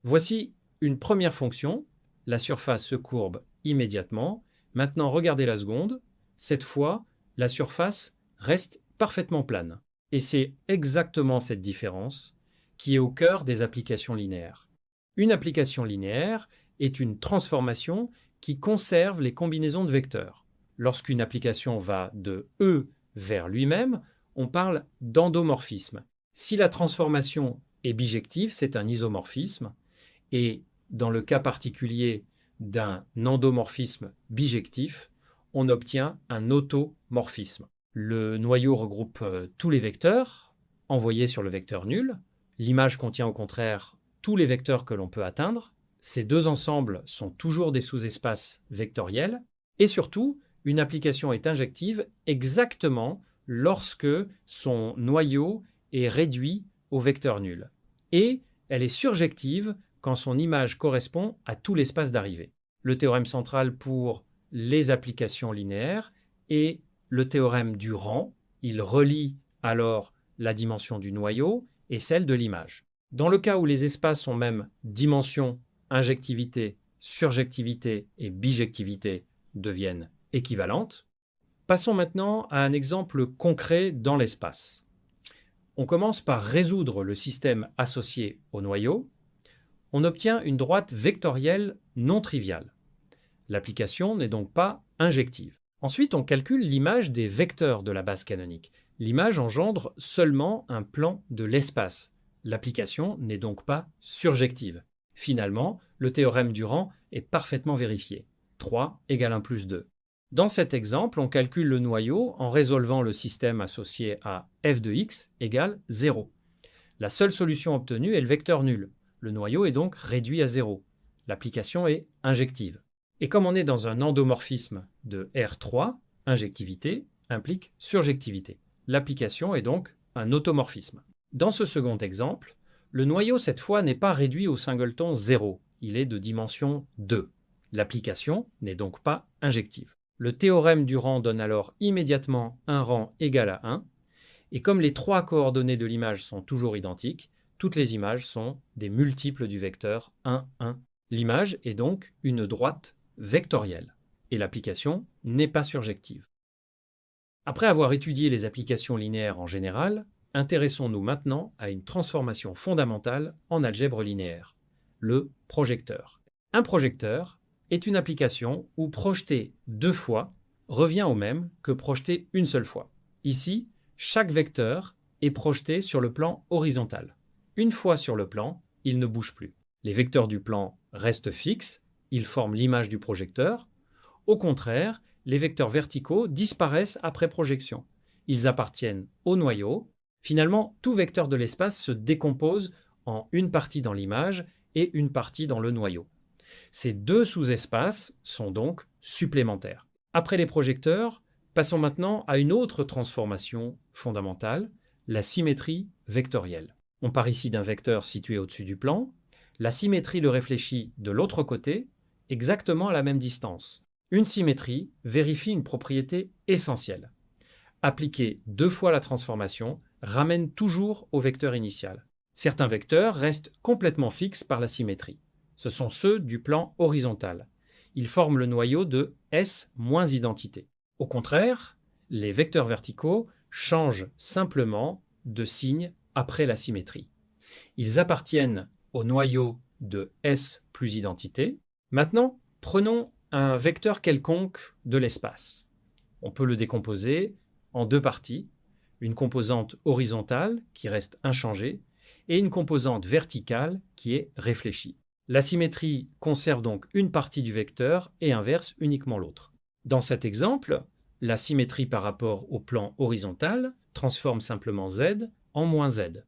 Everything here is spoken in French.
Voici une première fonction. La surface se courbe immédiatement. Maintenant, regardez la seconde. Cette fois, la surface reste parfaitement plane. Et c'est exactement cette différence qui est au cœur des applications linéaires. Une application linéaire est une transformation qui conserve les combinaisons de vecteurs. Lorsqu'une application va de E vers lui-même, on parle d'endomorphisme. Si la transformation est bijective, c'est un isomorphisme. Et dans le cas particulier d'un endomorphisme bijectif, on obtient un automorphisme. Le noyau regroupe tous les vecteurs envoyés sur le vecteur nul. L'image contient au contraire tous les vecteurs que l'on peut atteindre. Ces deux ensembles sont toujours des sous-espaces vectoriels. Et surtout, une application est injective exactement lorsque son noyau est réduit au vecteur nul. Et elle est surjective quand son image correspond à tout l'espace d'arrivée. Le théorème central pour les applications linéaires est le théorème du rang. Il relie alors la dimension du noyau et celle de l'image. Dans le cas où les espaces ont même dimension, injectivité, surjectivité et bijectivité deviennent équivalentes. Passons maintenant à un exemple concret dans l'espace. On commence par résoudre le système associé au noyau. On obtient une droite vectorielle non triviale. L'application n'est donc pas injective. Ensuite, on calcule l'image des vecteurs de la base canonique. L'image engendre seulement un plan de l'espace. L'application n'est donc pas surjective. Finalement, le théorème du rang est parfaitement vérifié. 3 égale 1 plus 2. Dans cet exemple, on calcule le noyau en résolvant le système associé à f de x égale 0. La seule solution obtenue est le vecteur nul. Le noyau est donc réduit à 0. L'application est injective. Et comme on est dans un endomorphisme de R3, injectivité implique surjectivité. L'application est donc un automorphisme. Dans ce second exemple, le noyau cette fois n'est pas réduit au singleton 0, il est de dimension 2. L'application n'est donc pas injective. Le théorème du rang donne alors immédiatement un rang égal à 1, et comme les trois coordonnées de l'image sont toujours identiques, toutes les images sont des multiples du vecteur 1, 1. L'image est donc une droite vectorielle, et l'application n'est pas surjective. Après avoir étudié les applications linéaires en général, intéressons-nous maintenant à une transformation fondamentale en algèbre linéaire, le projecteur. Un projecteur est une application où projeter deux fois revient au même que projeter une seule fois. Ici, chaque vecteur est projeté sur le plan horizontal. Une fois sur le plan, il ne bouge plus. Les vecteurs du plan restent fixes, ils forment l'image du projecteur. Au contraire, les vecteurs verticaux disparaissent après projection. Ils appartiennent au noyau. Finalement, tout vecteur de l'espace se décompose en une partie dans l'image et une partie dans le noyau. Ces deux sous-espaces sont donc supplémentaires. Après les projecteurs, passons maintenant à une autre transformation fondamentale, la symétrie vectorielle. On part ici d'un vecteur situé au-dessus du plan. La symétrie le réfléchit de l'autre côté, exactement à la même distance. Une symétrie vérifie une propriété essentielle. Appliquer deux fois la transformation ramène toujours au vecteur initial. Certains vecteurs restent complètement fixes par la symétrie. Ce sont ceux du plan horizontal. Ils forment le noyau de S moins identité. Au contraire, les vecteurs verticaux changent simplement de signe après la symétrie. Ils appartiennent au noyau de S plus identité. Maintenant, prenons un vecteur quelconque de l'espace. On peut le décomposer en deux parties, une composante horizontale qui reste inchangée et une composante verticale qui est réfléchie. La symétrie conserve donc une partie du vecteur et inverse uniquement l'autre. Dans cet exemple, la symétrie par rapport au plan horizontal transforme simplement Z en moins Z.